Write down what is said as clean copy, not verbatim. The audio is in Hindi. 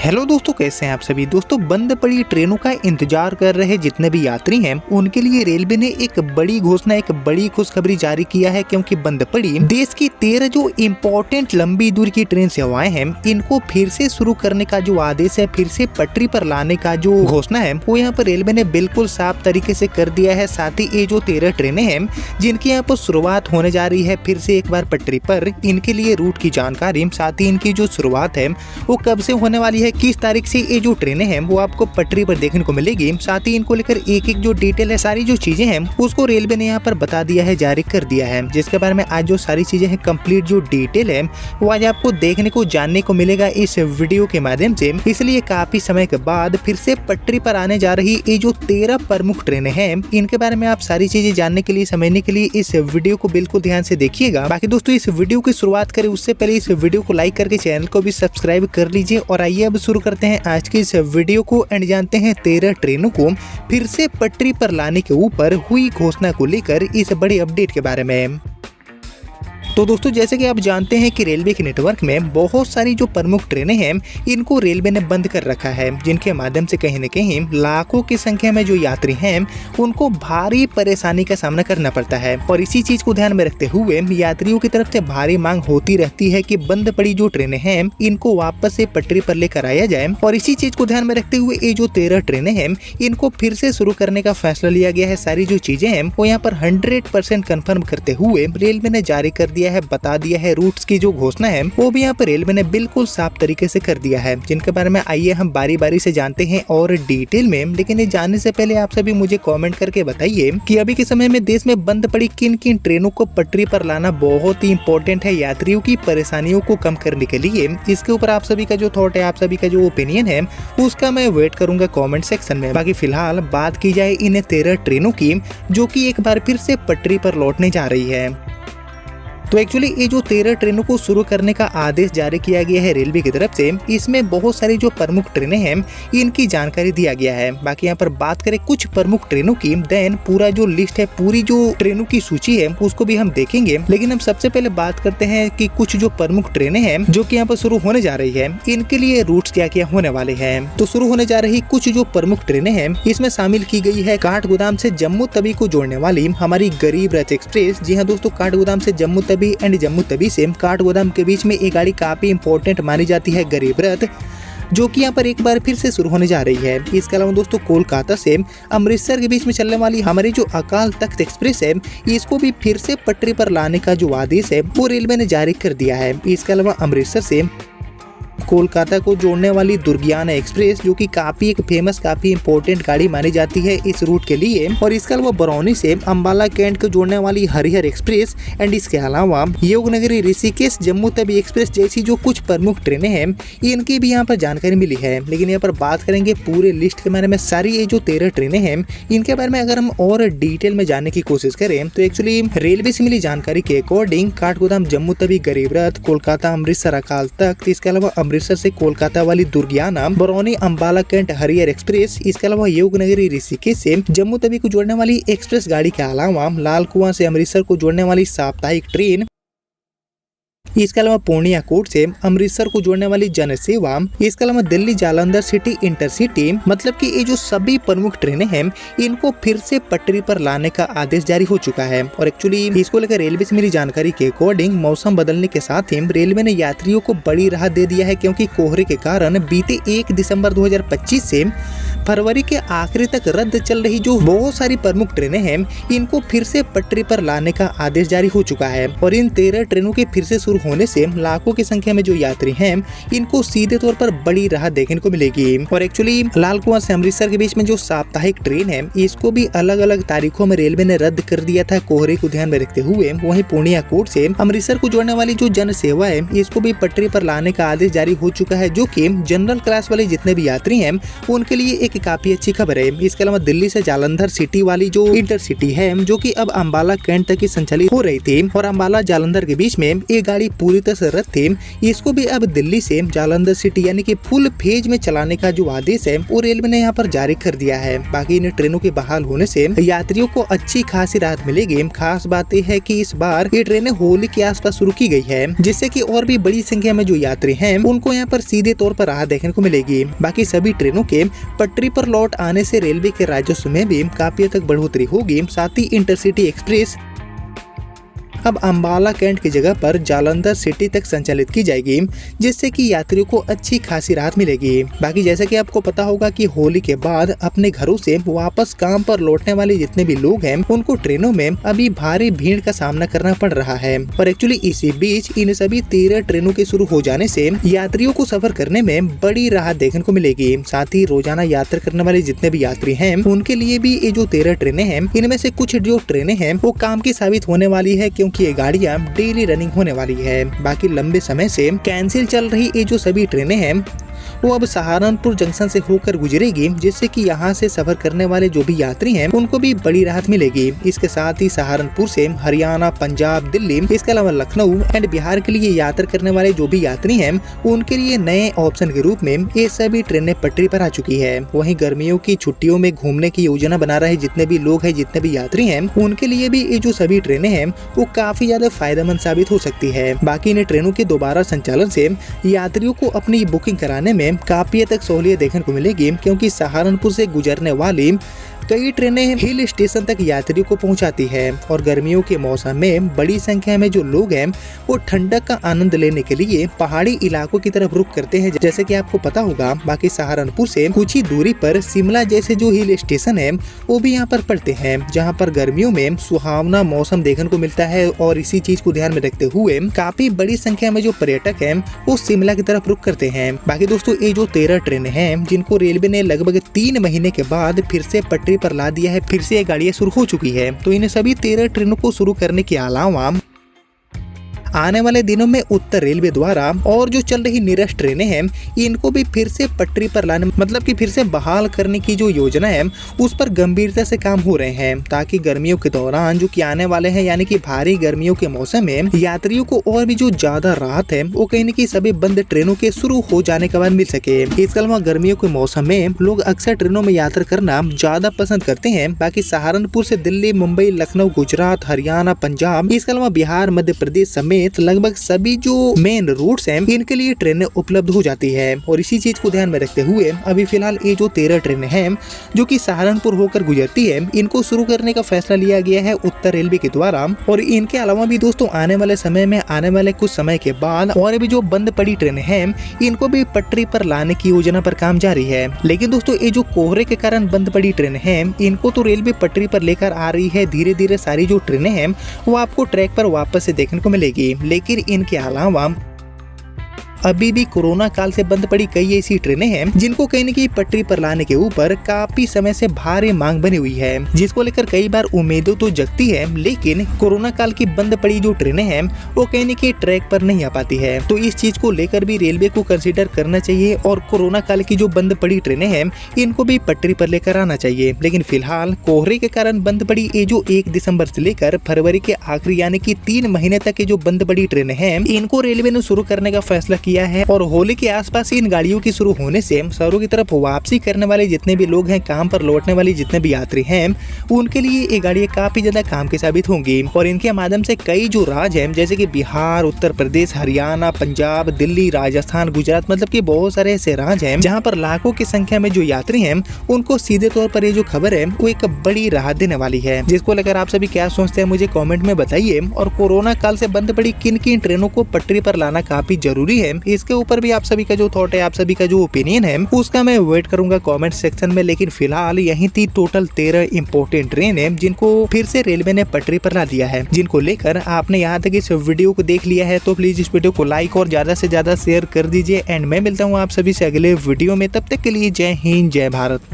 हेलो दोस्तों, कैसे हैं आप सभी। दोस्तों, बंद पड़ी ट्रेनों का इंतजार कर रहे जितने भी यात्री हैं उनके लिए रेलवे ने एक बड़ी घोषणा, एक बड़ी खुशखबरी जारी किया है, क्योंकि बंद पड़ी देश की 13 जो इम्पोर्टेंट लंबी दूर की ट्रेन सेवाएं हैं इनको फिर से शुरू करने का जो आदेश है, फिर से पटरी पर लाने का जो घोषणा है वो यहाँ पर रेलवे ने बिल्कुल साफ तरीके से कर दिया है। साथ ही ये जो 13 ट्रेनें हैं जिनकी यहाँ पर शुरुआत होने जा रही है फिर से एक बार पटरी पर, इनके लिए रूट की जानकारी, साथ ही इनकी जो शुरुआत है वो कब से होने वाली है, किस तारीख से ये जो ट्रेनें हैं वो आपको पटरी पर देखने को मिलेगी। साथ ही इनको लेकर एक एक जो डिटेल है, सारी जो चीजें हैं उसको रेलवे ने यहाँ पर बता दिया है, जारी कर दिया है, जिसके बारे में आज जो सारी चीजें हैं कंप्लीट जो डिटेल है वो आज आपको देखने को जानने को मिलेगा इस वीडियो के माध्यम से। इसलिए काफी समय के बाद फिर से पटरी पर आने जा रही ये जो 13 प्रमुख ट्रेनें हैं इनके बारे में आप सारी चीजें जानने के लिए, समझने के लिए इस वीडियो को बिल्कुल ध्यान से देखिएगा। बाकी दोस्तों, इस वीडियो की शुरुआत करें उससे पहले इस वीडियो को लाइक करके चैनल को भी सब्सक्राइब कर लीजिए। और आइए अब शुरू करते हैं आज की इस वीडियो को एंड जानते हैं 13 ट्रेनों को फिर से पटरी पर लाने के ऊपर हुई घोषणा को लेकर इस बड़ी अपडेट के बारे में। तो दोस्तों, जैसे कि आप जानते हैं कि रेलवे के नेटवर्क में बहुत सारी जो प्रमुख ट्रेनें हैं इनको रेलवे ने बंद कर रखा है, जिनके माध्यम से कहीं न कहीं लाखों की संख्या में जो यात्री हैं उनको भारी परेशानी का सामना करना पड़ता है। और इसी चीज को ध्यान में रखते हुए यात्रियों की तरफ से भारी मांग होती रहती है कि बंद पड़ी जो ट्रेनें हैं इनको वापस से पटरी पर लेकर आया जाए। और इसी चीज को ध्यान में रखते हुए ये जो 13 ट्रेनें हैं इनको फिर से शुरू करने का फैसला लिया गया है। सारी जो चीजें हैं वो यहाँ पर 100% कन्फर्म करते हुए रेलवे ने जारी कर दिया है, बता दिया है। रूट्स की जो घोषणा है वो भी यहाँ पर रेलवे ने बिल्कुल साफ तरीके से कर दिया है, जिनके बारे में आइए हम बारी बारी से जानते हैं और डिटेल में। लेकिन ये जानने से पहले आप सभी मुझे कमेंट करके बताइए कि अभी के समय में देश में बंद पड़ी किन किन ट्रेनों को पटरी पर लाना बहुत ही इंपॉर्टेंट है यात्रियों की परेशानियों को कम करने के लिए। इसके ऊपर आप सभी का जो थॉट है, आप सभी का जो ओपिनियन है उसका मैं वेट करूंगा कमेंट सेक्शन में। बाकी फिलहाल बात की जाए इन 13 ट्रेनों की जो कि एक बार फिर से पटरी पर लौटने जा रही है। तो एक्चुअली ये जो 13 ट्रेनों को शुरू करने का आदेश जारी किया गया है रेलवे की तरफ से, इसमें बहुत सारी जो प्रमुख ट्रेनें हैं इनकी जानकारी दिया गया है। बाकी यहाँ पर बात करें कुछ प्रमुख ट्रेनों की, देन पूरा जो लिस्ट है, पूरी जो ट्रेनों की सूची है उसको भी हम देखेंगे। लेकिन हम सबसे पहले बात करते हैं कि कुछ जो प्रमुख ट्रेनें हैं जो कि यहाँ पर शुरू होने जा रही है इनके लिए रूट्स क्या क्या होने वाले हैं। तो शुरू होने जा रही कुछ जो प्रमुख ट्रेनें हैं इसमें शामिल की गई है काठगोदाम से जम्मू तवी को जोड़ने वाली हमारी गरीब रथ एक्सप्रेस। जी हाँ दोस्तों, काठगोदाम से जम्मू तवी एंड जम्मू तवी से काठगोदाम के बीच में एक गाड़ी काफी इंपॉर्टेंट मानी जाती है, गरीब रथ, जो कि यहाँ पर एक बार फिर से शुरू होने जा रही है। इसके अलावा दोस्तों, कोलकाता से अमृतसर के बीच में चलने वाली हमारी जो अकाल तख्त एक्सप्रेस है इसको भी फिर से पटरी पर लाने का जो आदेश है वो रेलवे ने जारी कर दिया है। इसके अलावा अमृतसर से कोलकाता को जोड़ने वाली दुर्गियाना एक्सप्रेस, जो कि काफी एक फेमस, काफी इंपॉर्टेंट गाड़ी मानी जाती है इस रूट के लिए। और इसके अलावा बरौनी से अंबाला कैंट को जोड़ने वाली हरिहर एक्सप्रेस एंड इसके अलावा योगनगरी ऋषिकेश जम्मू तवी एक्सप्रेस जैसी जो कुछ प्रमुख ट्रेनें हैं इनकी भी यहाँ पर जानकारी मिली है। लेकिन यहाँ पर बात करेंगे पूरे लिस्ट के बारे में, सारी ये जो 13 ट्रेनें हैं इनके बारे में अगर हम और डिटेल में जानने की कोशिश करें तो एक्चुअली रेलवे से मिली जानकारी के अकॉर्डिंग काठगोदाम जम्मू तवी गरीब रथ, कोलकाता अमृतसर अकाल तख्त, इसके अलावा अमृतसर से कोलकाता वाली दुर्गियाना, बरौनी अंबाला कैंट हरिहर एक्सप्रेस, इसके अलावा योगनगरी ऋषिकेश से जम्मू तवी को जोड़ने वाली एक्सप्रेस गाड़ी के अलावा लाल कुआं से अमृतसर को जोड़ने वाली साप्ताहिक ट्रेन, इसके अलावा पूर्णिया कोट से अमृतसर को जोड़ने वाली जन सेवा, इसके अलावा दिल्ली जालंधर सिटी इंटरसिटी, मतलब कि ये जो सभी प्रमुख ट्रेनें हैं इनको फिर से पटरी पर लाने का आदेश जारी हो चुका है। और एक्चुअली इसको लेकर रेलवे से मिली जानकारी के अकॉर्डिंग मौसम बदलने के साथ ही रेलवे ने यात्रियों को बड़ी राहत दे दिया है, क्योंकि कोहरे के कारण बीते 1 दिसंबर 2025 से फरवरी के आखिरी तक रद्द चल रही जो बहुत सारी प्रमुख ट्रेनें हैं इनको फिर से पटरी पर लाने का आदेश जारी हो चुका है। और इन 13 ट्रेनों के फिर से शुरू होने से लाखों की संख्या में जो यात्री हैं इनको सीधे तौर पर बड़ी राहत देखने को मिलेगी। और एक्चुअली लाल कुआं से अमृतसर के बीच में जो साप्ताहिक ट्रेन है इसको भी अलग अलग तारीखों में रेलवे ने रद्द कर दिया था कोहरे को ध्यान में रखते हुए। वहीं पूर्णिया कोट से अमृतसर को जोड़ने वाली जो जन सेवा है इसको भी पटरी पर लाने का आदेश जारी हो चुका है, जो कि जनरल क्लास वाले जितने भी यात्री हैं उनके लिए एक एक काफी अच्छी खबर है। इसके अलावा दिल्ली से जालंधर सिटी वाली जो इंटरसिटी है, जो कि अब अंबाला कैंट तक की संचालित हो रही थी और अंबाला जालंधर के बीच में ये गाड़ी पूरी तरह से रद्द थी, इसको भी अब दिल्ली से जालंधर सिटी यानी कि फुल फेज में चलाने का जो आदेश है वो रेलवे ने यहाँ पर जारी कर दिया है। बाकी इन ट्रेनों के बहाल होने से यात्रियों को अच्छी खासी राहत मिलेगी। खास बात यह है कि इस बार ये ट्रेनें होली के आसपास शुरू की गई है, जिससे कि और भी बड़ी संख्या में जो यात्री हैं उनको यहाँ पर सीधे तौर पर राहत देखने को मिलेगी। बाकी सभी ट्रेनों के पटरी पर लौट आने से रेलवे के राजस्व में भी काफी हद तक बढ़ोतरी होगी। साथ ही इंटरसिटी एक्सप्रेस अब अंबाला कैंट की जगह पर जालंधर सिटी तक संचालित की जाएगी, जिससे कि यात्रियों को अच्छी खासी राहत मिलेगी। बाकी जैसा कि आपको पता होगा कि होली के बाद अपने घरों से वापस काम पर लौटने वाले जितने भी लोग हैं उनको ट्रेनों में अभी भारी भीड़ का सामना करना पड़ रहा है। और एक्चुअली इसी बीच इन सभी 13 ट्रेनों के शुरू हो जाने से यात्रियों को सफर करने में बड़ी राहत देखने को मिलेगी। साथ ही रोजाना यात्रा करने वाले जितने भी यात्री हैं उनके लिए भी ये जो 13 ट्रेनें हैं, इनमें से कुछ जो ट्रेनें हैं वो काम की साबित होने वाली है, क्योंकि ये गाड़ियां डेली रनिंग होने वाली है। बाकी लंबे समय से कैंसिल चल रही ये जो सभी ट्रेनें हैं वो अब सहारनपुर जंक्शन से होकर गुजरेगी, जिससे कि यहाँ से सफर करने वाले जो भी यात्री हैं उनको भी बड़ी राहत मिलेगी। इसके साथ ही सहारनपुर से हरियाणा, पंजाब, दिल्ली, इसके अलावा लखनऊ एंड बिहार के लिए यात्रा करने वाले जो भी यात्री हैं उनके लिए नए ऑप्शन के रूप में ये सभी ट्रेनें पटरी पर आ चुकी है। वहीं गर्मियों की छुट्टियों में घूमने की योजना बना रहे जितने भी लोग हैं, जितने भी यात्री हैं, उनके लिए भी ये जो सभी ट्रेनें हैं वो काफी ज्यादा फायदेमंद साबित हो सकती है। बाकी इन ट्रेनों के दोबारा संचालन से यात्रियों को अपनी बुकिंग कराने में काफी हद तक सहूलियत देखने को मिलेगी, क्योंकि सहारनपुर से गुजरने वाली कई ट्रेनें हिल स्टेशन तक यात्रियों को पहुंचाती है और गर्मियों के मौसम में बड़ी संख्या में जो लोग हैं वो ठंडक का आनंद लेने के लिए पहाड़ी इलाकों की तरफ रुख करते हैं, जैसे कि आपको पता होगा। बाकी सहारनपुर से कुछ ही दूरी पर शिमला जैसे जो हिल स्टेशन है वो भी यहाँ पर पड़ते हैं, जहाँ पर गर्मियों में सुहावना मौसम देखने को मिलता है। और इसी चीज को ध्यान में रखते हुए काफी बड़ी संख्या में जो पर्यटक है वो शिमला की तरफ रुख करते हैं। बाकी दोस्तों ये जो 13 ट्रेनें हैं जिनको रेलवे ने लगभग 3 महीने के बाद फिर से पटरी पर ला दिया है, फिर से ये गाड़ियां शुरू हो चुकी है, तो इन सभी 13 ट्रेनों को शुरू करने के अलावा आने वाले दिनों में उत्तर रेलवे द्वारा और जो चल रही निरस्त ट्रेनें हैं इनको भी फिर से पटरी पर लाने, मतलब कि फिर से बहाल करने की जो योजना है उस पर गंभीरता से काम हो रहे हैं, ताकि गर्मियों के दौरान जो कि आने वाले हैं यानी कि भारी गर्मियों के मौसम में यात्रियों को और भी जो ज्यादा राहत है वो कहीं न कहीं सभी बंद ट्रेनों के शुरू हो जाने के बाद मिल सके। इसके अलावा गर्मियों के मौसम में लोग अक्सर ट्रेनों में यात्रा करना ज्यादा पसंद करते हैं। बाकी सहारनपुर से दिल्ली, मुंबई, लखनऊ, गुजरात, हरियाणा, पंजाब, इसके अलावा बिहार, मध्य प्रदेश समेत लगभग सभी जो मेन रूट्स हैं इनके लिए ट्रेनें उपलब्ध हो जाती है। और इसी चीज को ध्यान में रखते हुए अभी फिलहाल ये जो 13 ट्रेनें हैं जो कि सहारनपुर होकर गुजरती है इनको शुरू करने का फैसला लिया गया है उत्तर रेलवे के द्वारा। और इनके अलावा भी दोस्तों आने वाले समय में, आने वाले कुछ समय के बाद और भी जो बंद पड़ी ट्रेनें हैं इनको भी पटरी पर लाने की योजना पर काम जारी है। लेकिन दोस्तों ये जो कोहरे के कारण बंद पड़ी ट्रेनें हैं इनको तो रेलवे पटरी पर लेकर आ रही है। धीरे धीरे सारी जो ट्रेनें हैं वो आपको ट्रैक पर वापस से देखने को मिलेगी। लेकिन इनके अलावा अभी भी कोरोना काल से बंद पड़ी कई ऐसी ट्रेनें हैं जिनको कहीं न कहीं पटरी पर लाने के ऊपर काफी समय से भारी मांग बनी हुई है, जिसको लेकर कई बार उम्मीदें तो जगती है, लेकिन कोरोना काल की बंद पड़ी जो ट्रेनें हैं वो कहीं न कहीं ट्रैक पर नहीं आ पाती है। तो इस चीज को लेकर भी रेलवे को कंसिडर करना चाहिए और कोरोना काल की जो बंद पड़ी ट्रेनें हैं इनको भी पटरी पर लेकर आना चाहिए। लेकिन फिलहाल कोहरे के कारण बंद पड़ी ये जो 1 दिसंबर से लेकर फरवरी के आखिरी यानी कि 3 महीने तक की जो बंद पड़ी ट्रेनें हैं इनको रेलवे ने शुरू करने का फैसला किया है। और होली के आसपास इन गाड़ियों की शुरू होने से शहरों की तरफ वापसी करने वाले जितने भी लोग हैं, काम पर लौटने वाले जितने भी यात्री हैं उनके लिए ये गाड़ियां काफी ज्यादा काम की साबित होंगी। और इनके माध्यम से कई जो राज्य हैं जैसे कि बिहार, उत्तर प्रदेश, हरियाणा, पंजाब, दिल्ली, राजस्थान, गुजरात, मतलब कि बहुत सारे ऐसे राज्य हैं जहाँ पर लाखों की संख्या में जो यात्री हैं उनको सीधे तौर पर ये जो खबर है वो एक बड़ी राहत देने वाली है। जिसको लेकर आप सभी क्या सोचते हैं मुझे कॉमेंट में बताइए। और कोरोना काल से बंद पड़ी किन किन ट्रेनों को पटरी पर लाना काफी जरूरी है, इसके ऊपर भी आप सभी का जो थॉट है, आप सभी का जो ओपिनियन है उसका मैं वेट करूंगा कमेंट सेक्शन में। लेकिन फिलहाल यही थी टोटल 13 इंपोर्टेंट ट्रेन है जिनको फिर से रेलवे ने पटरी पर ला दिया है, जिनको लेकर आपने यहाँ तक इस वीडियो को देख लिया है तो प्लीज इस वीडियो को लाइक और ज्यादा से ज्यादा शेयर कर दीजिए। एंड मैं मिलता हूँ आप सभी से अगले वीडियो में, तब तक के लिए जय हिंद, जय भारत।